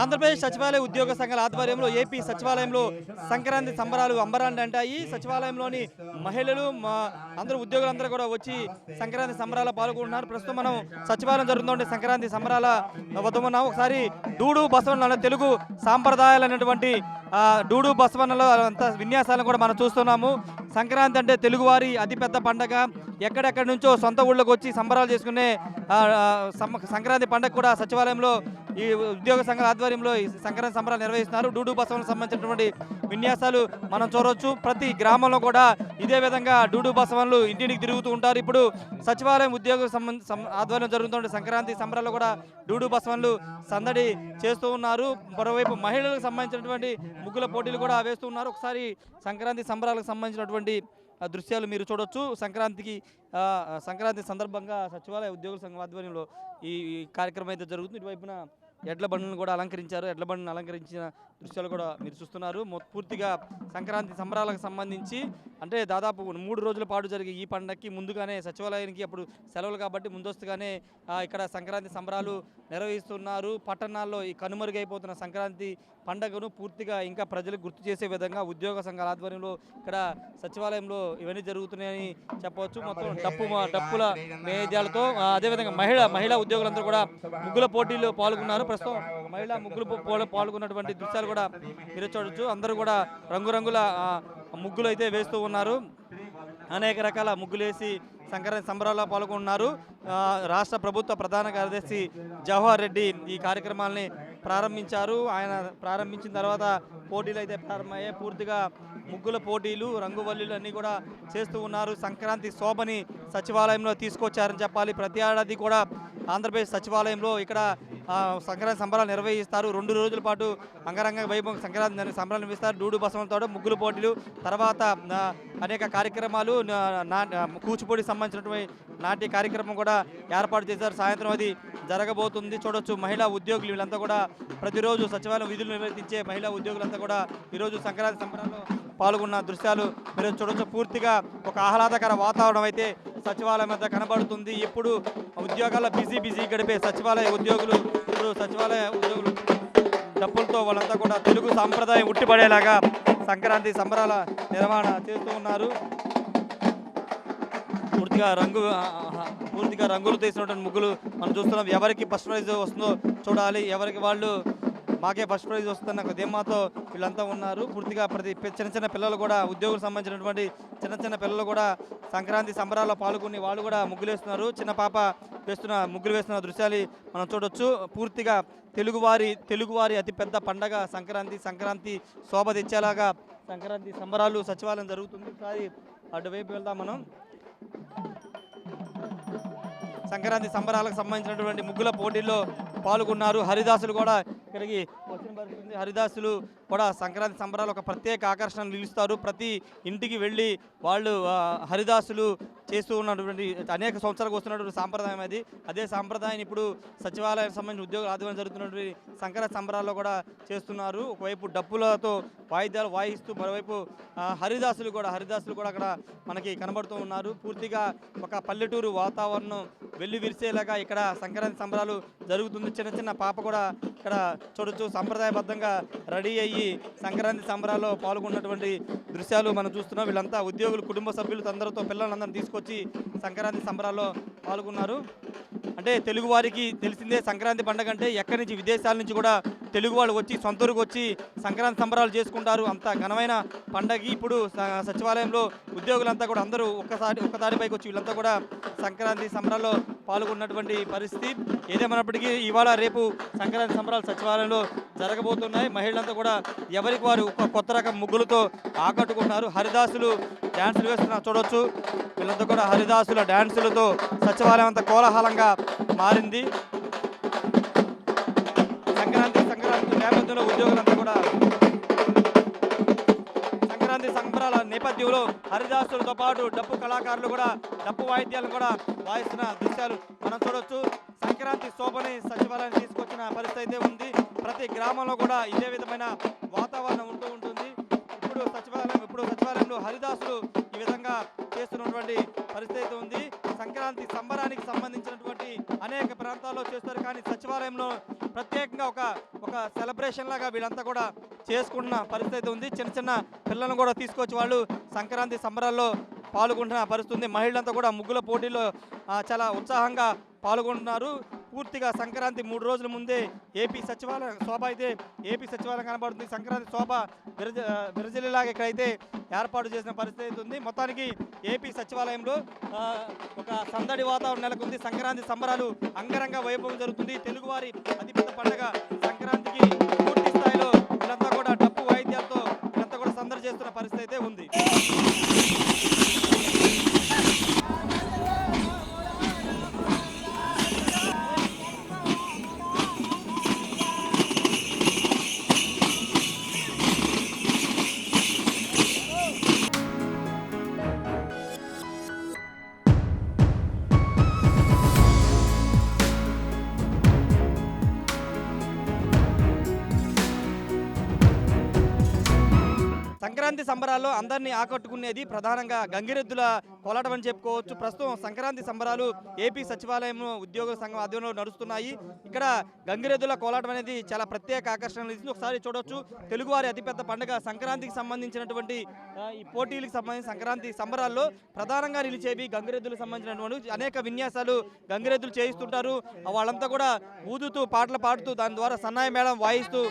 ఆంధ్రప్రదేశ్ సచివాలయ ఉద్యోగ సంఘాల ఆధ్వర్యంలో ఏపీ సచివాలయంలో సంక్రాంతి సంబరాలు అంబరాన్ని అంటాయి. సచివాలయంలోని మహిళలు అందరూ ఉద్యోగులందరూ కూడా వచ్చి సంక్రాంతి సంబరాల పాల్గొంటున్నారు. ప్రస్తుతం మనం సచివాలయం జరుగుతుంటే సంక్రాంతి సంబరాల వద్ద ఉన్నాం. ఒకసారి డూడు బసవన్న తెలుగు సాంప్రదాయాలైనటువంటి డూడు బసవన్నలో అంత విన్యాసాలను కూడా మనం చూస్తున్నాము. సంక్రాంతి అంటే తెలుగువారి అతిపెద్ద పండగ. ఎక్కడెక్కడి నుంచో సొంత ఊళ్ళోకి వచ్చి సంబరాలు చేసుకునే సంక్రాంతి పండగ కూడా సచివాలయంలో ఈ ఉద్యోగ సంఘాల ఆధ్వర్యంలో ఈ సంక్రాంతి సంబరాలు నిర్వహిస్తున్నారు. డూడు బసవనకు సంబంధించినటువంటి విన్యాసాలు మనం చూడవచ్చు. ప్రతి గ్రామంలో కూడా ఇదే విధంగా డూడు బసవన్లు ఇంటికి తిరుగుతూ ఉంటారు. ఇప్పుడు సచివాలయం ఉద్యోగ ఆధ్వర్యంలో జరుగుతున్న సంక్రాంతి సంబరాల్లో కూడా డూడు బసవన్లు సందడి చేస్తూ ఉన్నారు. మరోవైపు మహిళలకు సంబంధించినటువంటి ముగ్గుల పోటీలు కూడా వేస్తూ ఉన్నారు. ఒకసారి సంక్రాంతి సంబరాలకు సంబంధించినటువంటి దృశ్యాలు మీరు చూడొచ్చు. సంక్రాంతి సందర్భంగా సచివాలయ ఉద్యోగుల సంఘం ఆధ్వర్యంలో ఈ కార్యక్రమం అయితే జరుగుతుంది. ఇటువైపున ఎడ్ల బండ్లను కూడా అలంకరించారు. ఎడ్ల బండ్లను అలంకరించిన దృశ్యాలు కూడా మీరు చూస్తున్నారు. పూర్తిగా సంక్రాంతి సంబరాలకు సంబంధించి అంటే దాదాపు 3 రోజుల పాటు జరిగే ఈ పండగకి ముందుగానే సచివాలయానికి అప్పుడు సెలవులు కాబట్టి ముందస్తుగానే ఇక్కడ సంక్రాంతి సంబరాలు నిర్వహిస్తున్నారు. పట్టణాల్లో ఈ కనుమరుగైపోతున్న సంక్రాంతి పండుగను పూర్తిగా ఇంకా ప్రజలకు గుర్తు చేసే విధంగా ఉద్యోగ సంఘాల ఆధ్వర్యంలో ఇక్కడ సచివాలయంలో ఇవన్నీ జరుగుతున్నాయని చెప్పవచ్చు. మొత్తం డప్పుల మేళాలతో అదేవిధంగా మహిళా ఉద్యోగులందరూ కూడా ముగ్గుల పోటీల్లో పాల్గొన్నారు. ప్రస్తుతం మహిళా ముగ్గులు పాల్గొన్నటువంటి దృశ్యాలు కూడా మీరు చూడొచ్చు. అందరూ కూడా రంగురంగుల ముగ్గులు అయితే వేస్తూ ఉన్నారు. అనేక రకాల ముగ్గులేసి సంక్రాంతి సంబరాల్లో పాల్గొన్నారు. రాష్ట్ర ప్రభుత్వ ప్రధాన కార్యదర్శి జవహర్ రెడ్డి ఈ కార్యక్రమాలని ప్రారంభించారు. ఆయన ప్రారంభించిన తర్వాత పోటీలు అయితే ప్రారంభమయ్యాయి. పూర్తిగా ముగ్గుల పోటీలు రంగువల్లులు అన్నీ కూడా చేస్తూ ఉన్నారు. సంక్రాంతి శోభని సచివాలయంలో తీసుకొచ్చారని చెప్పాలి. ప్రతి ఏడాది కూడా ఆంధ్రప్రదేశ్ సచివాలయంలో ఇక్కడ సంక్రాంతి సంబరాలు నిర్వహిస్తారు. 2 రోజుల పాటు అంగరంగ వైభవం సంక్రాంతి సంబరాలు నిర్వహిస్తారు. డూడు బసవలతో ముగ్గుల పోటీలు, తర్వాత అనేక కార్యక్రమాలు, కూచిపూడి సంబంధించినటువంటి నాట్య కార్యక్రమం కూడా ఏర్పాటు చేశారు. సాయంత్రం అది జరగబోతుంది. చూడొచ్చు మహిళా ఉద్యోగులు వీళ్ళంతా కూడా ప్రతిరోజు సచివాలయం విధులు నిర్వర్తించే మహిళా ఉద్యోగులంతా కూడా ఈరోజు సంక్రాంతి సంబరాల్లో పాల్గొన్న దృశ్యాలు మీరు చూడొచ్చు. పూర్తిగా ఒక ఆహ్లాదకర వాతావరణం అయితే సచివాలయం వద్ద కనబడుతుంది. ఎప్పుడు ఉద్యోగాల్లో బిజీ గడిపే సచివాలయ ఉద్యోగులు ఇప్పుడు సచివాలయ ఉద్యోగులు డప్పులతో వాళ్ళంతా కూడా తెలుగు సాంప్రదాయం ఉట్టిపడేలాగా సంక్రాంతి సంబరాల నిర్వహణ చేస్తూ ఉన్నారు. పూర్తిగా రంగులు తీసినటువంటి ముగ్గులు మనం చూస్తున్నాం. ఎవరికి ఫస్ట్ ప్రైజ్ వస్తుందో చూడాలి. ఎవరికి వాళ్ళు మాకే ఫస్ట్ ప్రైజ్ వస్తున్న ధీమాతో వీళ్ళంతా ఉన్నారు. పూర్తిగా ప్రతి చిన్న పిల్లలు కూడా ఉద్యోగులకు సంబంధించినటువంటి చిన్న పిల్లలు కూడా సంక్రాంతి సంబరాల్లో పాల్గొని వాళ్ళు కూడా ముగ్గులు వేస్తున్నారు. చిన్న పాప ముగ్గులు వేస్తున్న దృశ్యాలు మనం చూడొచ్చు. పూర్తిగా తెలుగువారి అతిపెద్ద పండగ సంక్రాంతి శోభ తెచ్చేలాగా సంక్రాంతి సంబరాలు సచివాలయం జరుగుతుంది. ఒకసారి అటువైపు వెళ్దాం మనం. సంక్రాంతి సంబరాలకు సంబంధించినటువంటి ముగ్గుల పోటీల్లో పాల్గొన్నారు. హరిదాసులు కూడా ఇక్కడికి వచ్చిన పరిస్థితి. హరిదాసులు కూడా సంక్రాంతి సంబరాలు ఒక ప్రత్యేక ఆకర్షణ నిలుస్తారు. ప్రతి ఇంటికి వెళ్ళి వాళ్ళు హరిదాసులు చేస్తూ ఉన్నటువంటి అనేక సంవత్సరాలకు వస్తున్నటువంటి సాంప్రదాయం అది. అదే సాంప్రదాయాన్ని ఇప్పుడు సచివాలయానికి సంబంధించిన ఉద్యోగులు ఆధ్వర్యంలో జరుగుతున్నటువంటి సంక్రాంతి సంబరాల్లో కూడా చేస్తున్నారు. ఒకవైపు డప్పులతో వాయిద్యాలు వాయిస్తూ మరోవైపు హరిదాసులు కూడా అక్కడ మనకి కనబడుతూ ఉన్నారు. పూర్తిగా ఒక పల్లెటూరు వాతావరణం వెళ్ళి విరిసేలాగా ఇక్కడ సంక్రాంతి సంబరాలు జరుగుతుంది. చిన్న పాప కూడా ఇక్కడ చూడొచ్చు. సంప్రదాయబద్ధంగా రెడీ అయ్యి సంక్రాంతి సంబరాల్లో పాల్గొన్నటువంటి దృశ్యాలు మనం చూస్తున్నాం. వీళ్ళంతా ఉద్యోగులు కుటుంబ సభ్యులు అందరితో పిల్లలందరినీ తీసుకొచ్చి సంక్రాంతి సంబరాల్లో పాల్గొన్నారు. అంటే తెలుగు వారికి తెలిసిందే సంక్రాంతి పండుగ అంటే ఎక్కడి నుంచి విదేశాల నుంచి కూడా తెలుగు వాళ్ళు వచ్చి సొంతూరుకు వచ్చి సంక్రాంతి సంబరాలు చేసుకుంటారు. అంత ఘనమైన పండగ ఇప్పుడు సచివాలయంలో ఉద్యోగులంతా కూడా అందరూ ఒక్కసారిపైకి వచ్చి వీళ్ళంతా కూడా సంక్రాంతి సంబరాల్లో పాల్గొన్నటువంటి పరిస్థితి. ఏదేమైనప్పటికీ ఇవాళ రేపు సంక్రాంతి సంబరాలు సచివాలయంలో జరగబోతున్నాయి. మహిళలంతా కూడా ఎవరికి వారు కొత్త రకం ముగ్గులతో ఆకట్టుకుంటున్నారు. హరిదాసులు డ్యాన్సులు వేస్తున్నా చూడొచ్చు. వీళ్ళంతా కూడా హరిదాసుల డ్యాన్సులతో సచివాలయం అంతా కోలాహలంగా మారింది. సంక్రాంతి నేపథ్యంలో ఉద్యోగులంతా కూడా సంక్రాంతి సంబరాల నేపథ్యంలో హరిదాసులతో పాటు డప్పు కళాకారులు కూడా డప్పు వాయిద్యాలను కూడా వాయిస్తున్న దృశ్యాలు మనం చూడొచ్చు. సంక్రాంతి శోభని సచివాలయం తీసుకొచ్చిన పరిస్థితి అయితే ఉంది. ప్రతి గ్రామంలో కూడా ఇదే విధమైన వాతావరణం ఉంటుంది. ఇప్పుడు సచివాలయంలో హరిదాసులు ఈ విధంగా చేస్తున్నటువంటి పరిస్థితి అయితే ఉంది. సంక్రాంతి సంబరానికి సంబంధించినటువంటి అనేక ప్రాంతాల్లో చేస్తారు. కానీ సచివాలయంలో ప్రత్యేకంగా ఒక సెలబ్రేషన్ లాగా వీళ్ళంతా కూడా చేసుకుంటున్న పరిస్థితి ఉంది. చిన్న చిన్న పిల్లలను కూడా తీసుకొచ్చి వాళ్ళు సంక్రాంతి సంబరాల్లో పాల్గొంటున్న పరిస్థితి ఉంది. మహిళలంతా కూడా ముగ్గుల పోటీలో చాలా ఉత్సాహంగా పాల్గొంటున్నారు. పూర్తిగా సంక్రాంతి 3 రోజుల ముందే ఏపీ సచివాలయం శోభ అయితే ఏపీ సచివాలయం కనబడుతుంది. సంక్రాంతి శోభ విరజలిలాగా ఇక్కడైతే ఏర్పాటు చేసిన పరిస్థితి ఉంది. మొత్తానికి ఏపీ సచివాలయంలో ఒక సందడి వాతావరణం నెలకొంది. సంక్రాంతి సంబరాలు అంగరంగ వైభవం జరుగుతుంది. తెలుగువారి అతిపెద్ద పండుగ సంక్రాంతికి పూర్తి స్థాయిలో వీళ్ళంతా కూడా డప్పు వాయిద్యాలతో వీళ్ళంతా కూడా సందడి చేస్తున్న పరిస్థితి అయితే ఉంది. సంక్రాంతి సంబరాల్లో అందరినీ ఆకట్టుకునేది ప్రధానంగా గంగిరెద్దుల కోలాటం అని చెప్పుకోవచ్చు. ప్రస్తుతం సంక్రాంతి సంబరాలు ఏపీ సచివాలయం ఉద్యోగ సంఘం ఆధ్వర్యంలో నడుస్తున్నాయి. ఇక్కడ గంగిరెద్దుల కోలాటం అనేది చాలా ప్రత్యేక ఆకర్షణ ఇస్తుంది. ఒకసారి చూడొచ్చు. తెలుగువారి అతిపెద్ద పండుగ సంక్రాంతికి సంబంధించినటువంటి ఈ పోటీలకు సంబంధించి సంక్రాంతి సంబరాల్లో ప్రధానంగా నిలిచేవి గంగిరెద్దులకు సంబంధించినటువంటి అనేక విన్యాసాలు గంగిరెద్దులు చేయిస్తుంటారు. వాళ్ళంతా కూడా ఊదుతూ పాటలు పాడుతూ దాని ద్వారా సన్నాయి మేళం వాయిస్తూ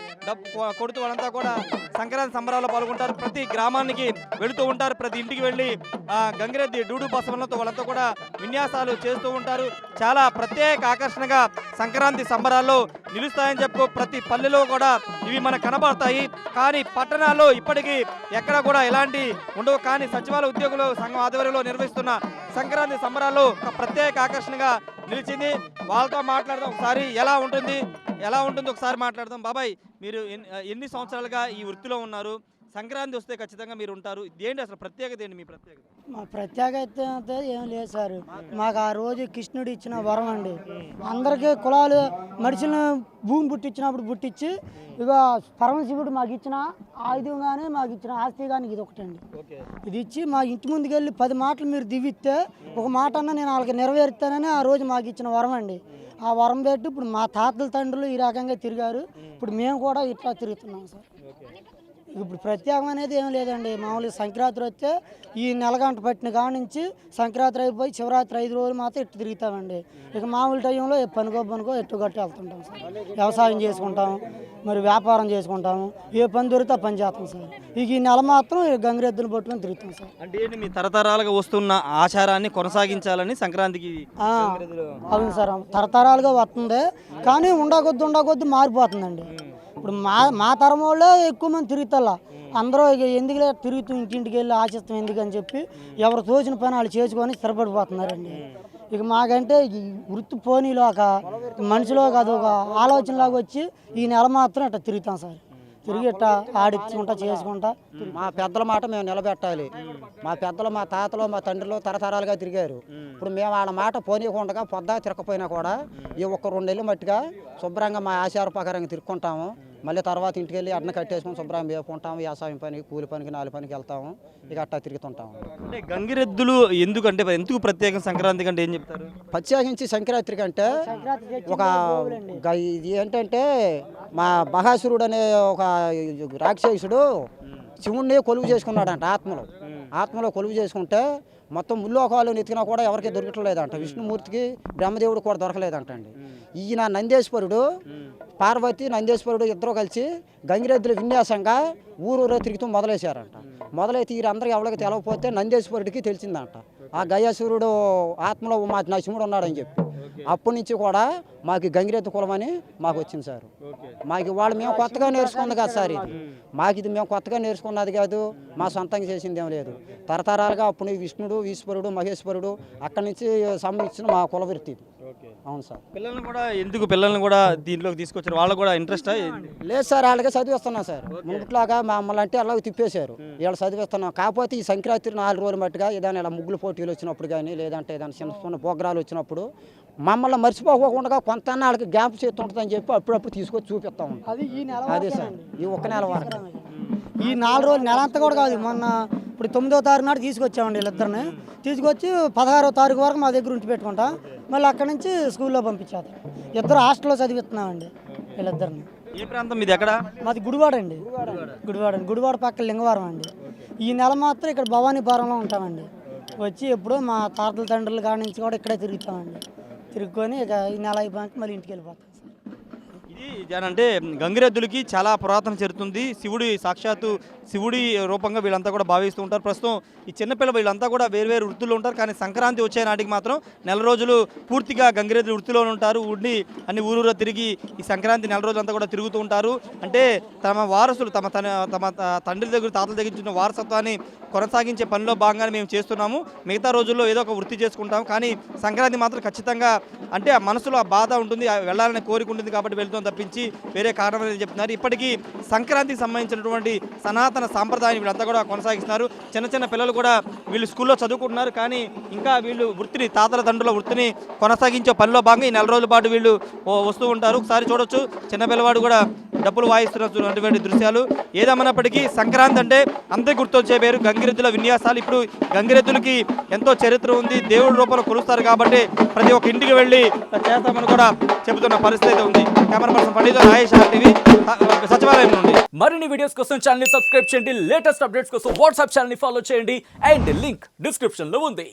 కొడుతూ వాళ్ళంతా కూడా సంక్రాంతి సంబరాల్లో పాల్గొంటారు. ప్రతి గ్రామానికి వెళుతూ ఉంటారు. ప్రతి ఇంటికి వెళ్ళి గంగిరెద్ది డూడు బసవలతో వాళ్ళంతా కూడా విన్యాసాలు చేస్తూ ఉంటారు. చాలా ప్రత్యేక ఆకర్షణగా సంక్రాంతి సంబరాల్లో నిలుస్తాయని చెప్పుకో. ప్రతి పల్లెలో కూడా ఇవి మనకు కనబడతాయి. కానీ పట్టణాల్లో ఇప్పటికీ ఎక్కడ కూడా ఎలాంటి ఉండవు. కానీ సచివాలయ ఉద్యోగుల సంఘం ఆధ్వర్యంలో నిర్వహిస్తున్న సంక్రాంతి సంబరాల్లో ఒక ప్రత్యేక ఆకర్షణగా నిలిచింది. వాళ్ళతో మాట్లాడదాం. ఒకసారి ఎలా ఉంటుందో ఒకసారి మాట్లాడదాం. బాబాయ్, మీరు ఎన్ని సంవత్సరాలుగా ఈ వృత్తిలో ఉన్నారు? సంక్రాంతి వస్తే ఖచ్చితంగా మీరు ఉంటారు. ఏంటి అసలు ప్రత్యేకత ఏంటి? మీ ప్రత్యేకత? మా ప్రత్యేకత అయితే ఏం లేదు సార్. మాకు ఆ రోజు కృష్ణుడు ఇచ్చిన వరం అండి. అందరికీ కులాలు మనుషులను భూమి పుట్టించినప్పుడు పుట్టించి ఇక పరమశివుడు మాకు ఇచ్చిన ఆయుధం కానీ మాకు ఇచ్చిన ఆస్తి కానీ ఇది ఒకటండి. ఇది ఇచ్చి మా ఇంటి ముందుకు వెళ్ళి 10 మాటలు మీరు దివిస్తే ఒక మాట అన్నా నేను వాళ్ళకి నెరవేరుతానని ఆ రోజు మాకు ఇచ్చిన వరం అండి. ఆ వరం పెట్టి ఇప్పుడు మా తాతల తండ్రులు ఈ రకంగా తిరిగారు. ఇప్పుడు మేము కూడా ఇట్లా తిరుగుతున్నాం సార్. ఇప్పుడు ప్రత్యేకం అనేది ఏం లేదండి. మామూలుగా సంక్రాంతి వస్తే ఈ నెలగంట పట్టిన కాడ నుంచి సంక్రాంతి అయిపోయి శివరాత్రి 5 రోజులు మాత్రం ఇట్టు తిరుగుతామండి. ఇక మామూలు టైంలో పనుకో ఎట్టు గట్టి వెళ్తుంటాం సార్. వ్యవసాయం చేసుకుంటాం, మరి వ్యాపారం చేసుకుంటాము. ఏ పని దొరికితే పని చేస్తాం సార్. ఇక ఈ నెల మాత్రం గంగిరెద్దులు పట్టుకొని తిరుగుతాం సార్. అంటే మీ తరతరాలుగా వస్తున్న ఆచారాన్ని కొనసాగించాలని సంక్రాంతికి? అవును సార్, తరతరాలుగా వస్తుంది. కానీ ఉండకొద్ది మారిపోతుందండి. ఇప్పుడు మా తరం వాళ్ళే ఎక్కువ మంది తిరుగుతాలా. అందరూ ఇక ఎందుకులే తిరుగుతూ ఇంటింటికి వెళ్ళి ఆశిస్తాం ఎందుకని చెప్పి ఎవరు తోచిన పని వాళ్ళు చేసుకొని స్థిరపడిపోతున్నారండి. ఇక మాకంటే ఈ వృత్తి పోనీలోక మనిషిలో కాదు ఒక ఆలోచనలాగా వచ్చి ఈ నెల మాత్రం ఇట్లా తిరుగుతాం సార్. తిరిగి ఇట్లా ఆడించుకుంటా చేసుకుంటా మా పెద్దల మాట మేము నిలబెట్టాలి. మా పెద్దలు మా తాతలు మా తండ్రులు తరతరాలుగా తిరిగారు. ఇప్పుడు మేము వాళ్ళ మాట పోనీయకుండా పొద్దా తిరగకపోయినా కూడా ఈ 1-2 నెలలు మట్టుగా శుభ్రంగా మా ఆచార ప్రకారంగా తిరుక్కుంటాము. మళ్ళీ తర్వాత ఇంటికి వెళ్ళి అడ్డ కట్టేసుకొని శుభ్రంగా వేపుకుంటాము. వ్యవసాయం పనికి, కూలి పనికి, 4 పనికి వెళ్తాము. ఇక అట్టా తిరుగుతుంటాము. అంటే గంగిరెద్దులు ఎందుకు ప్రత్యేకం సంక్రాంతి కంటే ఏం చెప్తారు? ప్రత్యేకించి సంక్రాంతి కంటే ఒక ఇది ఏంటంటే మా బహాసురుడు అనే ఒక రాక్షసుడు శివుణ్ణి కొలువు చేసుకున్నాడంట. ఆత్మలో కొలువు చేసుకుంటే మొత్తం ముల్లోకాలు నెతికినా కూడా ఎవరికి దొరకట్లేదంట. విష్ణుమూర్తికి బ్రహ్మదేవుడు కూడా దొరకలేదంట అండి. ఈయన నందేశ్వరుడు, పార్వతి, నందేశ్వరుడు ఇద్దరు కలిసి గంగిరెద్దుల విన్యాసంగా ఊరూరో తిరుగుతూ మొదలేశారంట. మొదలైతే వీరందరికీ ఎవరికి తెలవకపోతే నందేశ్వరుడికి తెలిసిందంట. ఆ గయాసురుడు ఆత్మలో మా నరసింహుడు ఉన్నాడని చెప్పి అప్పటి నుంచి కూడా మాకు గంగిరెద్దు కులం అని మాకు వచ్చింది సార్. మాకు వాళ్ళు మేము కొత్తగా నేర్చుకుంది కాదు సార్. ఇది మేము కొత్తగా నేర్చుకున్నది కాదు. మా సొంతంగా చేసింది ఏం లేదు. తరతరాలుగా అప్పుడు విష్ణుడు, ఈశ్వరుడు, మహేశ్వరుడు అక్కడి నుంచి సంబంధించిన మా కుల వృత్తి. అవును సార్. పిల్లల్ని కూడా దీంట్లోకి తీసుకొచ్చారు. వాళ్ళకు కూడా ఇంట్రెస్ట్ లేదు సార్. వాళ్ళకే చదివిస్తున్నాం సార్. మునుపులాగా మమ్మల్ని అంటే అలాగే తిప్పేశారు. వీళ్ళు చదివిస్తున్నాం. కాకపోతే ఈ సంక్రాంతి 4 రోజులు మట్టుగా ఏదైనా ఇలా ముగ్గులు పోటీలు వచ్చినప్పుడు కానీ లేదంటే ఏదైనా చిన్న ప్రోగ్రాలు వచ్చినప్పుడు మమ్మల్ని మర్చిపోకుండా కొంత వాళ్ళకి గ్యాప్ చేస్తుంటుందని చెప్పి అప్పుడప్పుడు తీసుకొచ్చి చూపిస్తాం. అది ఈ నెల అదే సార్. ఈ 1 నెల వరకు ఈ 4 రోజులు నెల అంతా కూడా కాదు. మొన్న ఇప్పుడు 9వ తారీఖు నాడు తీసుకొచ్చామండి వీళ్ళిద్దరిని. తీసుకొచ్చి 16వ తారీఖు వరకు మా దగ్గర ఉంచి పెట్టుకుంటాం. మళ్ళీ అక్కడి నుంచి స్కూల్లో పంపించేస్తాం. ఇద్దరు హాస్టల్లో చదివిస్తున్నామండి వీళ్ళిద్దరిని. ఏ ప్రాంతం మీది ఎక్కడ? మాది గుడివాడ అండి. గుడివాడ పక్కన లింగవరం అండి. ఈ నెల మాత్రం ఇక్కడ భవానీపురంలో ఉంటామండి. వచ్చి ఎప్పుడో మా తాతల తండ్రుల కాడ నుంచి కూడా ఇక్కడే తిరుగుతామండి. తిరుగుకొని ఇక ఈ నెల అయిపోయాక మళ్ళీ ఇంటికి వెళ్ళిపోతాం. ఇది అంటే గంగిరెద్దులకి చాలా పురాతన చరిత్ర ఉంది. సాక్షాత్తు శివుడి రూపంగా వీళ్ళంతా కూడా భావిస్తూ ఉంటారు. ప్రస్తుతం ఈ చిన్నపిల్ల వీళ్ళంతా కూడా వేరు వృత్తుల్లో ఉంటారు. కానీ సంక్రాంతి వచ్చే నాటికి మాత్రం నెల రోజులు పూర్తిగా గంగిరెద్దులు వృత్తిలోనే ఉంటారు. ఉండి అన్ని ఊరూరా తిరిగి ఈ సంక్రాంతి నెల రోజులంతా కూడా తిరుగుతూ ఉంటారు. అంటే తమ వారసులు తమ తండ్రి దగ్గర తాతల దగ్గర నుంచి వారసత్వాన్ని కొనసాగించే పనిలో భాగంగానే మేము చేస్తున్నాము. మిగతా రోజుల్లో ఏదో ఒక వృత్తి చేసుకుంటాం. కానీ సంక్రాంతి మాత్రం ఖచ్చితంగా అంటే ఆ మనసులో ఆ బాధ ఉంటుంది, వెళ్ళాలనే కోరిక ఉంటుంది కాబట్టి వెళ్తాం తప్పించి వేరే కారణం అనేది చెప్తున్నారు. ఇప్పటికీ సంక్రాంతికి సంబంధించినటువంటి సనాతన సాంప్రదాయాన్ని వీళ్ళంతా కూడా కొనసాగిస్తున్నారు. చిన్న పిల్లలు కూడా వీళ్ళు స్కూల్లో చదువుకుంటున్నారు. కానీ ఇంకా వీళ్ళు వృత్తిని తాతల తండ్రుల వృత్తిని కొనసాగించే పనిలో భాగంగా ఈ నెల రోజుల పాటు వీళ్ళు వస్తూ ఉంటారు. ఒకసారి చూడొచ్చు చిన్న పిల్లవాడు కూడా డప్పులు వాయిస్తున్నటువంటి దృశ్యాలు. ఏదేమన్నప్పటికీ సంక్రాంతి అంటే అందరికీ గుర్తొచ్చే పేరు గంగిరెద్దుల విన్యాసాలు. ఇప్పుడు గంగిరెద్దులకి ఎంతో చరిత్ర ఉంది, దేవుడి రూపంలో కొలుస్తారు కాబట్టి ప్రతి ఒక్క ఇంటికి వెళ్ళి చేస్తామని కూడా చెబుతున్న పరిస్థితి ఉంది. కెమెరా పర్సన్ పండిత నాగేష్ టీవీ సచివాలయం నుండి. మరిన్ని వీడియోస్ కోసం ఛానల్ ని సబ్స్క్రైబ్ చేయండి. లేటెస్ట్ అప్డేట్స్ కోసం వాట్సాప్ ఛానల్ ని ఫాలో చేయండి. అండ్ లింక్ డిస్క్రిప్షన్ లో ఉంది.